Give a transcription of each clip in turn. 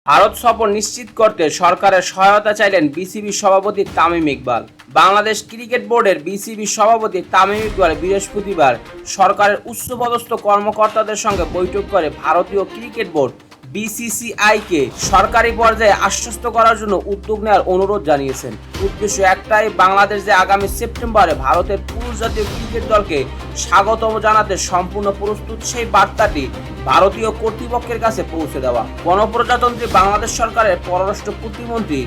ভারত সফর নিশ্চিত করতে সরকারের সহায়তা চাইলেন বিসিবি সভাপতি তামিম ইকবাল। বাংলাদেশ ক্রিকেট বোর্ডের বিসিবি সভাপতি তামিম ইকবাল বৃহস্পতিবার সরকারের উচ্চপদস্থ কর্মকর্তাদের সঙ্গে বৈঠক করে ভারতীয় ক্রিকেট বোর্ড বিসিসিআইকে সরকারি পর্যায়ে আশ্বস্ত করার জন্য উদ্যোগ নেওয়ার অনুরোধ জানিয়েছেন। উদ্দেশ্য একটাই, বাংলাদেশ যে আগামী সেপ্টেম্বরে ভারতের পুরুষ জাতীয় ক্রিকেট দলকে স্বাগতম জানাতে সম্পূর্ণ প্রস্তুত, সেই বার্তাটি ভারতীয় কর্তৃপক্ষের কাছে পৌঁছে দেওয়া। গণপ্রজাতন্ত্রী বাংলাদেশ সরকারের পররাষ্ট্র প্রতিমন্ত্রী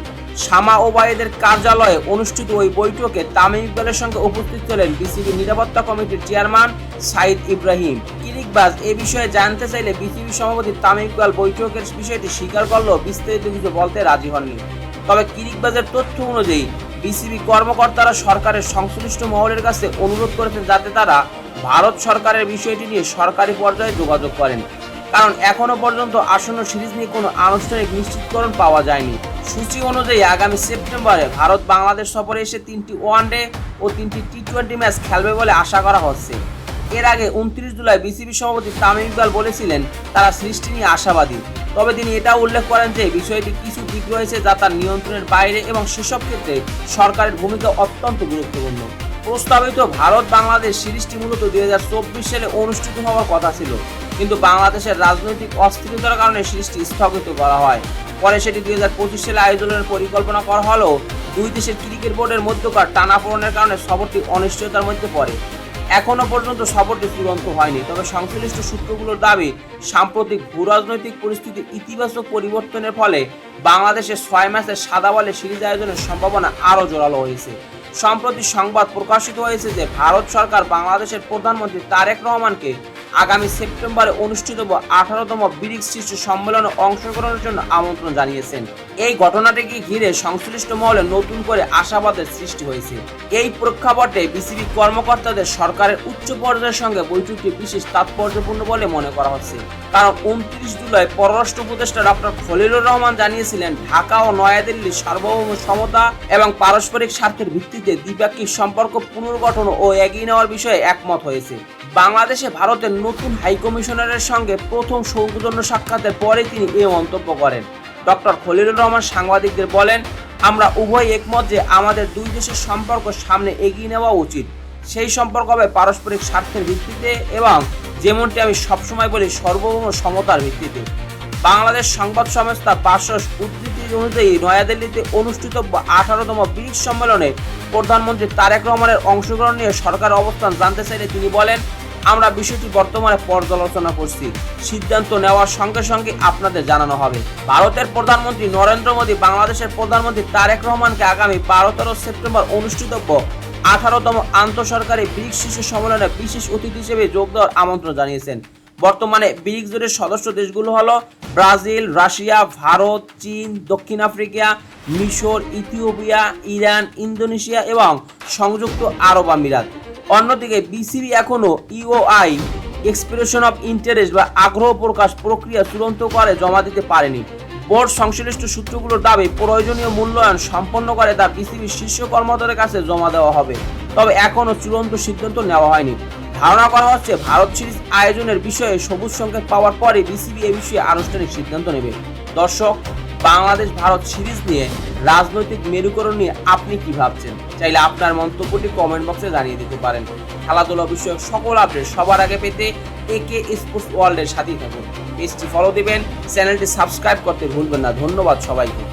শামা ওবায়েদের কার্যালয়ে অনুষ্ঠিত ওই বৈঠকে তামিম ইকবালের সঙ্গে উপস্থিত ছিলেন বিসিবি নিরাপত্তা কমিটির চেয়ারম্যান সাইদ ইব্রাহিম। কিরিকবাজ এ বিষয়ে জানতে চাইলে বিসিবি সভাপতি তামিম ইকবাল বৈঠকের বিষয়টি স্বীকার করলেও বিস্তারিত কিছু বলতে রাজি হননি। তবে কিরিকবাজের তথ্য অনুযায়ী বিসিবি কর্মকর্তারা সরকারের সংশ্লিষ্ট মহলের কাছে অনুরোধ করেছেন যাতে তারা ভারত সরকারের বিষয়টি নিয়ে সরকারি পর্যায়ে যোগাযোগ করেন, কারণ এখনো পর্যন্ত আসন্ন সিরিজ নিয়ে কোনো আনুষ্ঠানিক নিশ্চিতকরণ পাওয়া যায়নি। সূচি অনুযায়ী আগামী সেপ্টেম্বরে ভারত বাংলাদেশ সফরে এসে 3টি ওয়ানডে ও 3টি টি-20 ম্যাচ খেলবে বলে আশা করা হচ্ছে। এর আগে 29 জুলাই বিসিবি সভাপতি তামিম ইকবাল বলেছিলেন তারা সৃষ্টি নিয়ে আশাবাদী। তবে তিনি এটাও উল্লেখ করেন যে বিষয়টি কিছু দিক রয়েছে যা তার নিয়ন্ত্রণের বাইরে এবং সেসব ক্ষেত্রে সরকারের ভূমিকা অত্যন্ত গুরুত্বপূর্ণ। প্রস্তাবিত ভারত বাংলাদেশ সিরিজটি মূলত 2024 সালে অনুষ্ঠিত হওয়ার কথা ছিল, কিন্তু বাংলাদেশের রাজনৈতিক অস্থিরতার কারণে সিরিজটি স্থগিত করা হয়। পরে সেটি 2025 সালে আয়োজনের পরিকল্পনা করা হলেও দুই দেশের ক্রিকেট বোর্ডের মধ্যকার টানাপোড়েনের কারণে সফরটি অনিশ্চয়তার মধ্যে পড়ে। এখনো পর্যন্ত সফরটি চূড়ান্ত হয়নি, তবে সংশ্লিষ্ট সূত্রগুলোর দাবি সাম্প্রতিক ভূরাজনৈতিক পরিস্থিতির ইতিবাচক পরিবর্তনের ফলে বাংলাদেশের 6 ম্যাচের সাদা বলে সিরিজ আয়োজনের সম্ভাবনা আরও জোরালো হয়েছে। সম্প্রতি সংবাদ প্রকাশিত হয়েছে যে ভারত সরকার বাংলাদেশের প্রধানমন্ত্রী তারেক রহমানকে আগামী সেপ্টেম্বরে অনুষ্ঠিত 18তম ব্রিক্স শীর্ষ সম্মেলনে অংশগ্রহণের জন্য আমন্ত্রণ জানিয়েছেন। এই ঘটনাটিকে ঘিরে সংশ্লিষ্ট মহলে নতুন করে আশাবাদের সৃষ্টি হয়েছে। এই প্রেক্ষাপটে বিসিবি কর্মকর্তাদের সরকারের উচ্চ পর্যায়ের সঙ্গে বৈঠকটি বিশেষ তাৎপর্যপূর্ণ বলে মনে করা হচ্ছে, কারণ 29 জুলাই পররাষ্ট্র উপদেষ্টা ডক্টর খলিলুর রহমান জানিয়েছিলেন ঢাকা ও নয়াদিল্লির সার্বভৌম সমতা এবং পারস্পরিক স্বার্থের ভিত্তিতে দ্বিপাক্ষিক সম্পর্ক পুনর্গঠন ও এগিয়ে নেওয়ার বিষয়ে একমত হয়েছে। বাংলাদেশে ভারতের নতুন হাইকমিশনারের সঙ্গে প্রথম সৌজন্য সাক্ষাতের পরে তিনি এই মন্তব্য করেন। ডক্টর খলিলুর রহমান সাংবাদিকদের বলেন, আমরা উভয় একমত যে আমাদের দুই দেশের সম্পর্ক সামনে এগিয়ে নেওয়া উচিত। সেই সম্পর্ক হবে পারস্পরিক স্বার্থের ভিত্তিতে এবং যেমনটি আমি সবসময় বলি সার্বভৌম সমতার ভিত্তিতে। বাংলাদেশ সংবাদ সংস্থা বার্সাস উদ্ধৃতি অনুযায়ী নয়াদিল্লিতে অনুষ্ঠিত 18তম ব্রিক্স সম্মেলনে প্রধানমন্ত্রী তারেক রহমানের অংশগ্রহণ নিয়ে সরকার অবস্থান জানতে চাইলে তিনি বলেন, আমরা বিষয়টি বর্তমানে পর্যালোচনা করছি, সিদ্ধান্ত নেওয়ার সঙ্গে সঙ্গে আপনাদের জানানো হবে। ভারতের প্রধানমন্ত্রী নরেন্দ্র মোদী বাংলাদেশের প্রধানমন্ত্রী তারেক রহমানকে আগামী 12 সেপ্টেম্বর অনুষ্ঠিতব্য 18তম আন্তঃসরকারি ব্রিক্স শীর্ষ সম্মেলনে বিশেষ অতিথি হিসেবে যোগ দেওয়ার আমন্ত্রণ জানিয়েছেন। বর্তমানে ব্রিক্স জোটের সদস্য দেশগুলো হলো ব্রাজিল, রাশিয়া, ভারত, চীন, দক্ষিণ আফ্রিকা, মিশর, ইথিওপিয়া, ইরান, ইন্দোনেশিয়া এবং সংযুক্ত আরব আমিরাত। অন্যদিকে বিসিবি এখনও ইওআই এক্সপ্রেশন অফ ইন্টারেস্ট বা আগ্রহ প্রকাশ প্রক্রিয়া চূড়ান্ত করে জমা দিতে পারেনি। বোর্ড সংশ্লিষ্ট সূত্রগুলোর দাবি প্রয়োজনীয় মূল্যায়ন সম্পন্ন করে তা বিসিবির শীর্ষ কর্মকর্তাদের কাছে জমা দেওয়া হবে, তবে এখনও চূড়ান্ত সিদ্ধান্ত নেওয়া হয়নি। ধারণা করা হচ্ছে ভারত সিরিজ আয়োজনের বিষয়ে সবুজ সংকেত পাওয়ার পরে বিসিবি এ বিষয়ে আনুষ্ঠানিক সিদ্ধান্ত নেবে। দর্শক, বাংলাদেশ ভারত সিরিজ নিয়ে রাজনৈতিক মেরুকরণ নিয়ে আপনি কি ভাবছেন? চাইলে আপনার মন্তব্যটি কমেন্ট বক্সে জানিয়ে দিতে পারেন। খেলাধুলা বিষয়ক সকল আপডেট সবার আগে পেতে একে স্পোর্টস ওয়ার্ল্ডের সাথেই থাকুন। পেজটি ফলো দিবেন, চ্যানেলটি সাবস্ক্রাইব করতে ভুলবেন না। ধন্যবাদ সবাইকে।